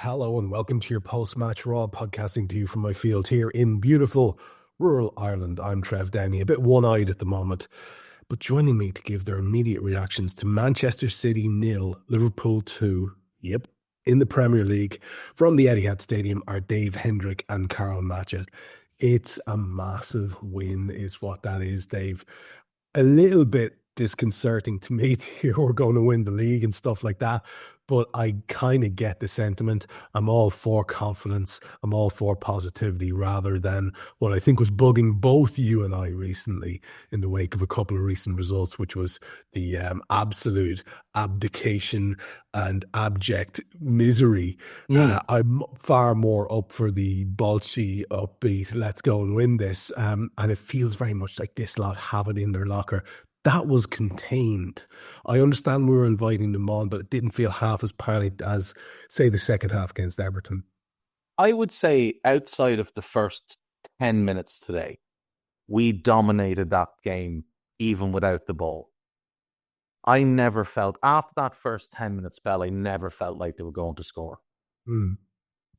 Hello and welcome to your post-match Raw, podcasting to you from my field here in beautiful rural Ireland. I'm Trev Downey, a bit one-eyed at the moment, but joining me to give their immediate reactions to Manchester City 0, Liverpool 2, in the Premier League from the Etihad Stadium are Dave Hendrick and Karl Matchett. It's a massive win is what that is, Dave. A little bit disconcerting to me to hear we're going to win the league and stuff like that. But I kind of get the sentiment. I'm all for confidence. I'm all for positivity rather than what I think was bugging both you and I recently in the wake of a couple of recent results, which was the absolute abdication and abject misery. I'm far more up for the bolshy, upbeat, let's go and win this. And it feels very much like this lot have it in their locker. That was contained. I understand we were inviting them on, but it didn't feel half as panicked as, say, the second half against Everton. I would say outside of the first 10 minutes today, we dominated that game even without the ball. I never felt, after that first 10-minute spell, I never felt like they were going to score.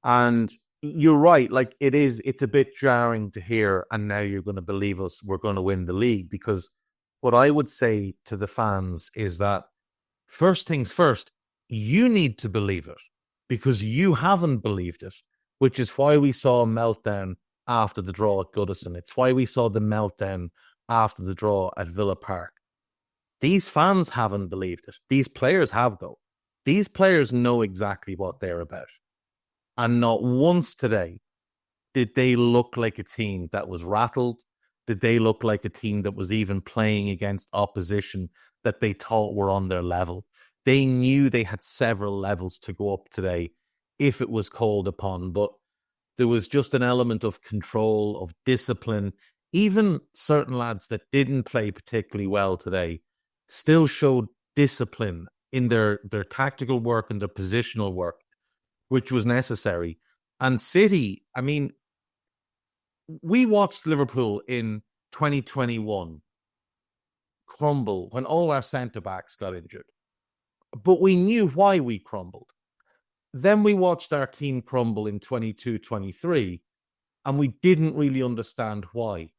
And you're right, like it's a bit jarring to hear, and now you're going to believe us, we're going to win the league, because what I would say to the fans is that first things first, you need to believe it because you haven't believed it, which is why we saw a meltdown after the draw at Goodison. It's why we saw the meltdown after the draw at Villa Park. These fans haven't believed it. These players have, though. These players know exactly what they're about. And not once today did they look like a team that was rattled. Did they look like a team that was even playing against opposition that they thought were on their level? They knew they had several levels to go up today if it was called upon, but there was just an element of control, of discipline. Even certain lads that didn't play particularly well today still showed discipline in their tactical work and their positional work, which was necessary. And City, I mean, we watched Liverpool in 2021 crumble when all our centre-backs got injured. But we knew why we crumbled. Then we watched our team crumble in 22-23, and we didn't really understand why.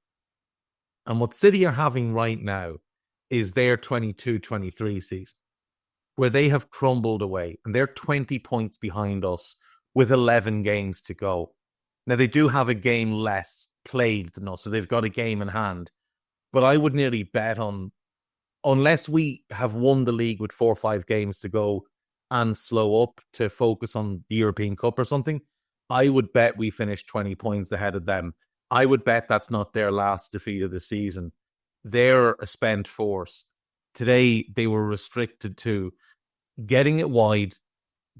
And what City are having right now is their 22-23 season, where they have crumbled away, and they're 20 points behind us with 11 games to go. Now, they do have a game less played than us, so they've got a game in hand. But I would nearly bet on, unless we have won the league with 4 or 5 games to go and slow up to focus on the European Cup or something, I would bet we finish 20 points ahead of them. I would bet that's not their last defeat of the season. They're a spent force. Today, they were restricted to getting it wide,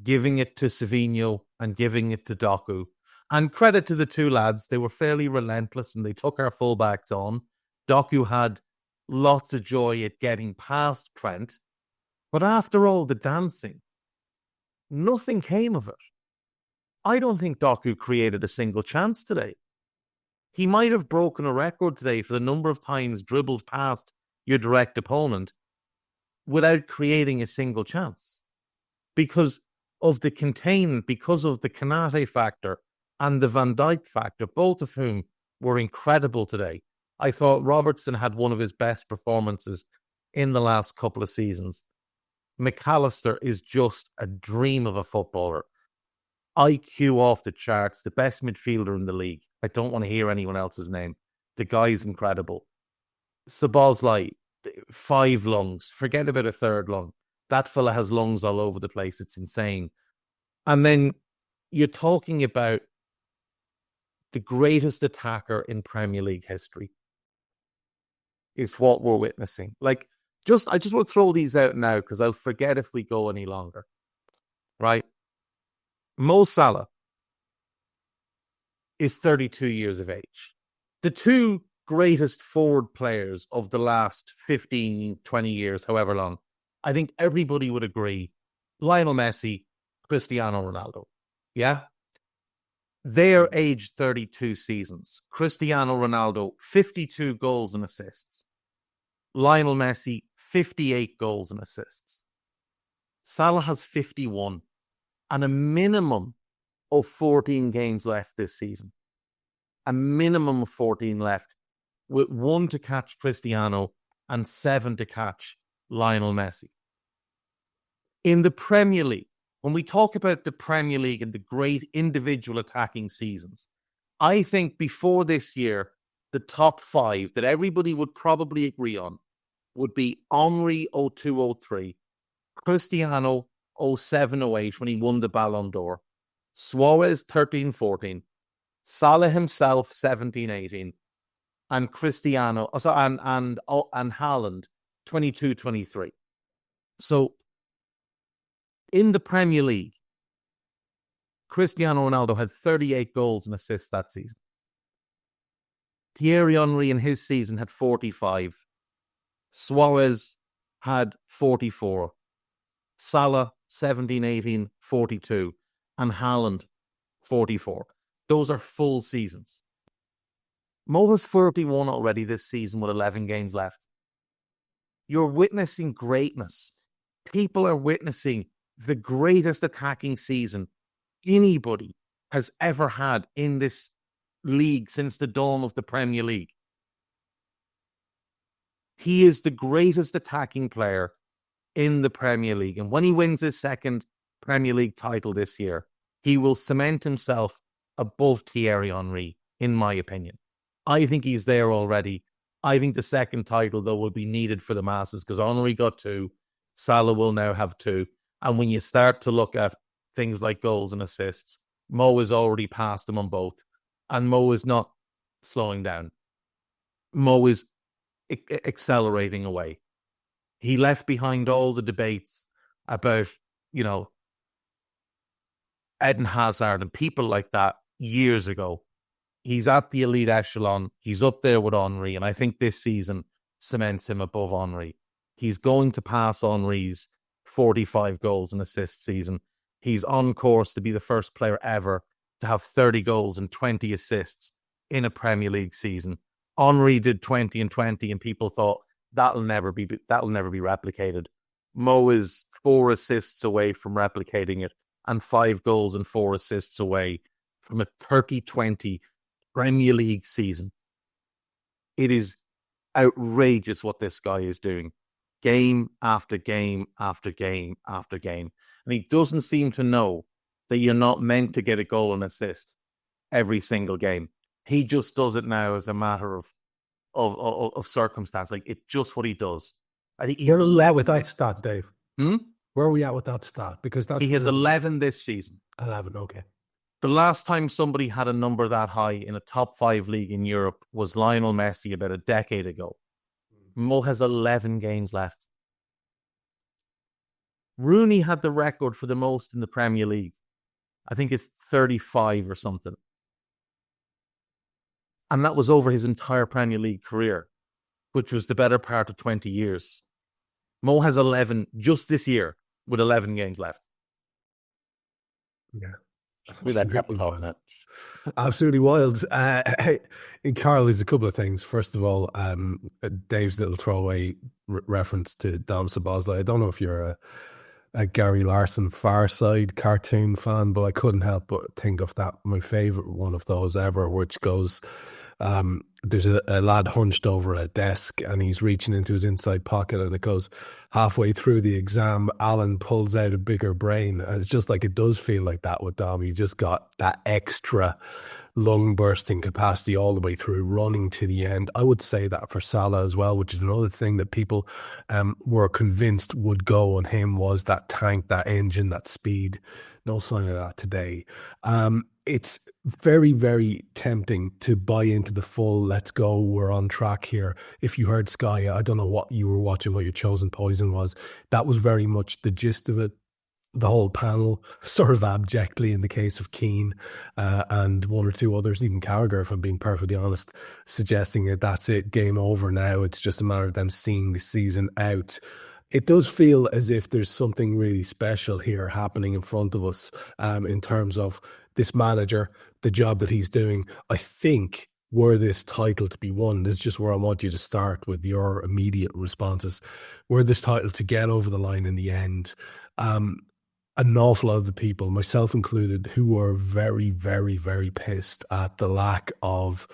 giving it to Savinho and giving it to Doku. And credit to the two lads, they were fairly relentless and they took our fullbacks on. Doku had lots of joy at getting past Trent. But after all the dancing, nothing came of it. I don't think Doku created a single chance today. He might have broken a record today for the number of times dribbled past your direct opponent without creating a single chance. Because of the containment, because of the Kanate factor and the Van Dijk factor, both of whom were incredible today. I thought Robertson had one of his best performances in the last couple of seasons. McAllister is just a dream of a footballer. IQ off the charts, the best midfielder in the league. I don't want to hear anyone else's name. The guy's incredible. Szoboszlai, 5 lungs. Forget about a third lung. That fella has lungs all over the place. It's insane. And then you're talking about the greatest attacker in Premier League history is what we're witnessing. I just want to throw these out now because I'll forget if we go any longer. Right? Mo Salah is 32 years of age. The two greatest forward players of the last 15, 20 years, however long, I think everybody would agree, Lionel Messi, Cristiano Ronaldo. Yeah? They're aged 32 seasons. Cristiano Ronaldo, 52 goals and assists. Lionel Messi, 58 goals and assists. Salah has 51. And a minimum of 14 games left this season. A minimum of 14 left, with 1 to catch Cristiano and 7 to catch Lionel Messi. In the Premier League, when we talk about the Premier League and the great individual attacking seasons, I think before this year, the top 5 that everybody would probably agree on would be Henry 02-03, Cristiano 07-08 when he won the Ballon d'Or, Suarez 13-14, Salah himself 17-18, and Cristiano and Haaland 22-23. So in the Premier League, Cristiano Ronaldo had 38 goals and assists that season. Thierry Henry in his season had 45. Suarez had 44. Salah 17-18, 42. And Haaland 44. Those are full seasons. Mo has 41 already this season with 11 games left. You're witnessing greatness. People are witnessing the greatest attacking season anybody has ever had in this league since the dawn of the Premier League. He is the greatest attacking player in the Premier League. And when he wins his second Premier League title this year, he will cement himself above Thierry Henry, in my opinion. I think he's there already. I think the second title, though, will be needed for the masses because Henry got 2. Salah will now have 2. And when you start to look at things like goals and assists, Mo is already past him on both. And Mo is not slowing down. Mo is accelerating away. He left behind all the debates about, Eden Hazard and people like that years ago. He's at the elite echelon. He's up there with Henry. And I think this season cements him above Henry. He's going to pass Henry's 45 goals and assists season. He's on course to be the first player ever to have 30 goals and 20 assists in a Premier League season. Henry did 20 and 20 and people thought that'll never be replicated. Mo is 4 assists away from replicating it and 5 goals and 4 assists away from a 30-20 Premier League season. It is outrageous what this guy is doing. Game after game after game after game. And he doesn't seem to know that you're not meant to get a goal and assist every single game. He just does it now as a matter of circumstance. Like, it's just what he does. I think Where are we at with that stat, Dave? Hmm? Where are we at with that stat? Because he has 11 this season. 11, okay. The last time somebody had a number that high in a top 5 league in Europe was Lionel Messi about a decade ago. Mo has 11 games left. Rooney had the record for the most in the Premier League. I think it's 35 or something. And that was over his entire Premier League career, which was the better part of 20 years. Mo has 11 just this year with 11 games left. Yeah. We let people talk that. Absolutely wild. Carl, there's a couple of things. First of all, Dave's little throwaway reference to Dom Szoboszlai. I don't know if you're a Gary Larson Far Side cartoon fan, but I couldn't help but think of that, my favourite one of those ever, which goes, there's a lad hunched over a desk and he's reaching into his inside pocket and it goes, halfway through the exam, Alan pulls out a bigger brain. And it's just like, it does feel like that with Dom. You just got that extra lung bursting capacity all the way through, running to the end. I would say that for Salah as well, which is another thing that people were convinced would go on him, was that tank, that engine, that speed. No sign of that today. It's very, very tempting to buy into the full let's go, we're on track here. If you heard Sky, I don't know what you were watching, what your chosen poison was. That was very much the gist of it. The whole panel, sort of abjectly in the case of Keane and one or two others, even Carragher, if I'm being perfectly honest, suggesting that that's it, game over now. It's just a matter of them seeing the season out. It does feel as if there's something really special here happening in front of us in terms of this manager, the job that he's doing. I think were this title to be won, this is just where I want you to start with your immediate responses, were this title to get over the line in the end, an awful lot of the people, myself included, who were very, very, very pissed at the lack of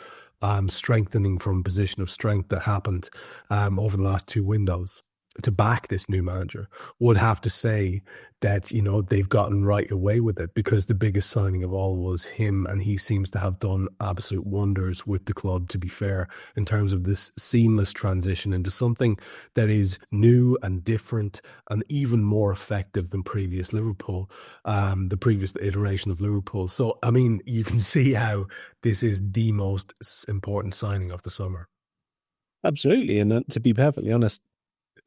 strengthening from position of strength that happened over the last two windows to back this new manager, would have to say that, you know, they've gotten right away with it, because the biggest signing of all was him, and he seems to have done absolute wonders with the club, to be fair, in terms of this seamless transition into something that is new and different and even more effective than previous Liverpool, the previous iteration of Liverpool. So, I mean, you can see how this is the most important signing of the summer. Absolutely. And to be perfectly honest,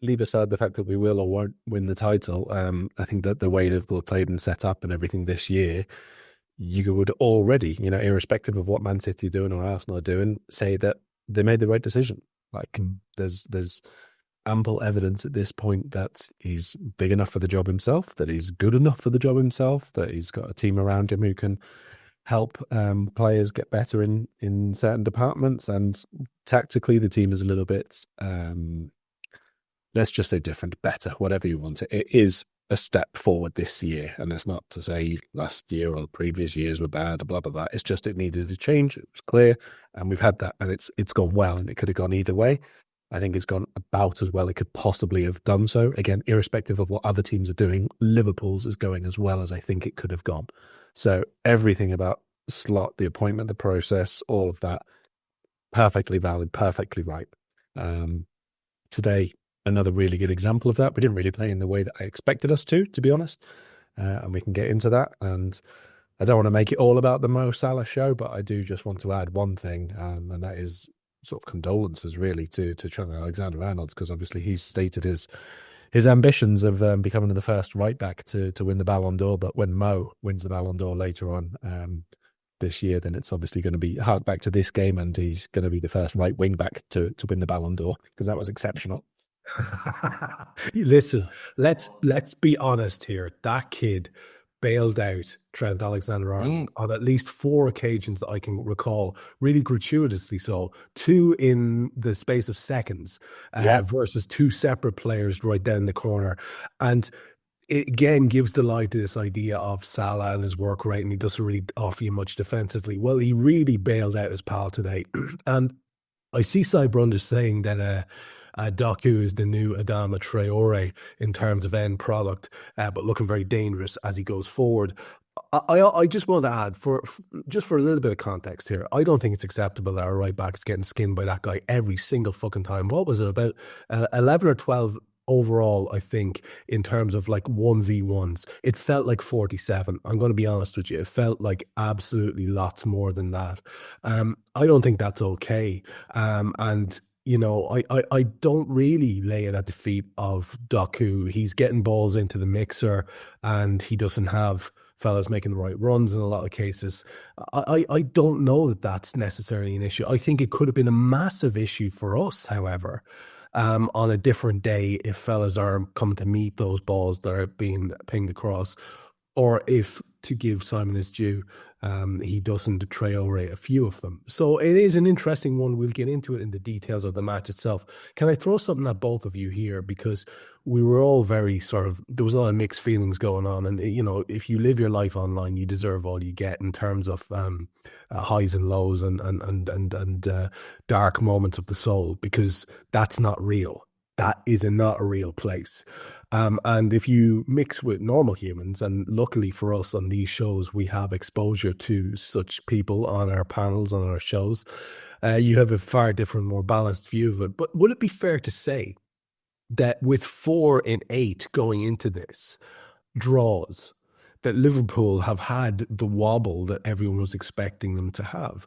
leave aside the fact that we will or won't win the title, I think that the way Liverpool played and set up and everything this year, you would already, you know, irrespective of what Man City are doing or Arsenal are doing, say that they made the right decision. Like, there's ample evidence at this point that he's big enough for the job himself, that he's good enough for the job himself, that he's got a team around him who can help players get better in certain departments. And tactically, the team is a little bit... let's just say different, better, whatever you want. It is a step forward this year. And it's not to say last year or previous years were bad, blah, blah, blah. It's just it needed a change. It was clear. And we've had that. And it's gone well. And it could have gone either way. I think it's gone about as well it could possibly have done so. Again, irrespective of what other teams are doing, Liverpool's is going as well as I think it could have gone. So everything about Slot, the appointment, the process, all of that, perfectly valid, perfectly right. Today, another really good example of that. We didn't really play in the way that I expected us to be honest. And we can get into that. And I don't want to make it all about the Mo Salah show, but I do just want to add one thing, and that is sort of condolences really to Trent Alexander-Arnold, because obviously he's stated his ambitions of becoming the first right back to win the Ballon d'Or. But when Mo wins the Ballon d'Or later on this year, then it's obviously going to be hark back to this game, and he's going to be the first right wing back to win the Ballon d'Or, because that was exceptional. Listen, let's be honest here. That kid bailed out Trent Alexander-Arnold on at least 4 occasions that I can recall, really gratuitously so. 2 in the space of seconds versus 2 separate players right down the corner. And it again gives the lie to this idea of Salah and his work rate, and he doesn't really offer you much defensively. Well, he really bailed out his pal today. And I see Cy Brundage saying that Doku is the new Adama Traore in terms of end product, but looking very dangerous as he goes forward. I just want to add, for a little bit of context here, I don't think it's acceptable that our right back is getting skinned by that guy every single fucking time. What was it, about 11 or 12 overall, I think, in terms of like 1v1s? It felt like 47. I'm going to be honest with you. It felt like absolutely lots more than that. I don't think that's okay. And you know, I don't really lay it at the feet of Doku. He's getting balls into the mixer, and he doesn't have fellas making the right runs in a lot of cases. I don't know that that's necessarily an issue. I think it could have been a massive issue for us, however, on a different day, if fellas are coming to meet those balls that are being pinged across, or if, to give Simon his due, he doesn't Traore a few of them. So it is an interesting one. We'll get into it in the details of the match itself. Can I throw something at both of you here? Because we were all very there was a lot of mixed feelings going on. And, you know, if you live your life online, you deserve all you get in terms of highs and lows and dark moments of the soul, because that's not real. That is not a real place. And if you mix with normal humans, and luckily for us on these shows, we have exposure to such people on our panels, on our shows, you have a far different, more balanced view of it. But would it be fair to say that with 4 in 8 going into this draws, that Liverpool have had the wobble that everyone was expecting them to have?